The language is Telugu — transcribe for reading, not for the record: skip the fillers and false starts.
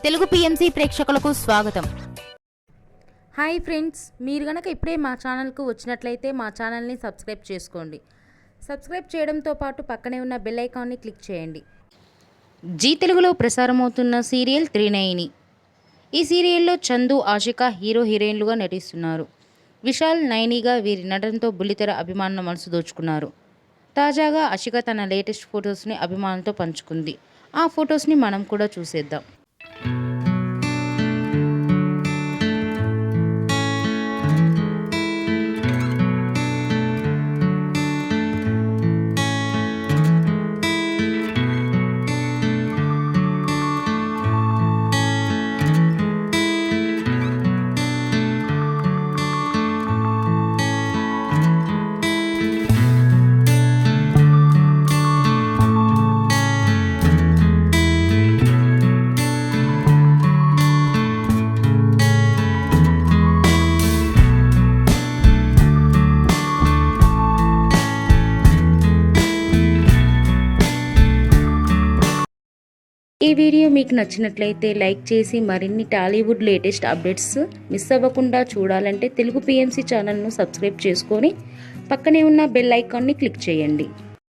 తెలుగు పిఎంసి ప్రేక్షకులకు స్వాగతం. హాయ్ ఫ్రెండ్స్, మీరు గనక ఇప్పుడే మా ఛానల్కు వచ్చినట్లయితే మా ఛానల్ని సబ్స్క్రైబ్ చేసుకోండి. సబ్స్క్రైబ్ చేయడంతో పాటు పక్కనే ఉన్న బెల్ ఐకాన్ని క్లిక్ చేయండి. జీ తెలుగులో ప్రసారమవుతున్న సీరియల్ త్రినయని. ఈ సీరియల్లో చందు, ఆషిక హీరో హీరోయిన్లుగా నటిస్తున్నారు. విశాల్, నయనిగా వీరి నటనతో బుల్లితెర అభిమానుల మనసు దోచుకున్నారు. తాజాగా ఆషిక తన లేటెస్ట్ ఫొటోస్ని అభిమానులతో పంచుకుంది. ఆ ఫొటోస్ని మనం కూడా చూసేద్దాం. ఈ వీడియో మీకు నచ్చినట్లయితే లైక్ చేసి మరిన్ని టాలీవుడ్ లేటెస్ట్ అప్డేట్స్ మిస్ అవ్వకుండా చూడాలంటే తెలుగు పిఎంసి ఛానల్ను సబ్స్క్రైబ్ చేసుకొని పక్కనే ఉన్న బెల్ ఐకాన్ని క్లిక్ చేయండి.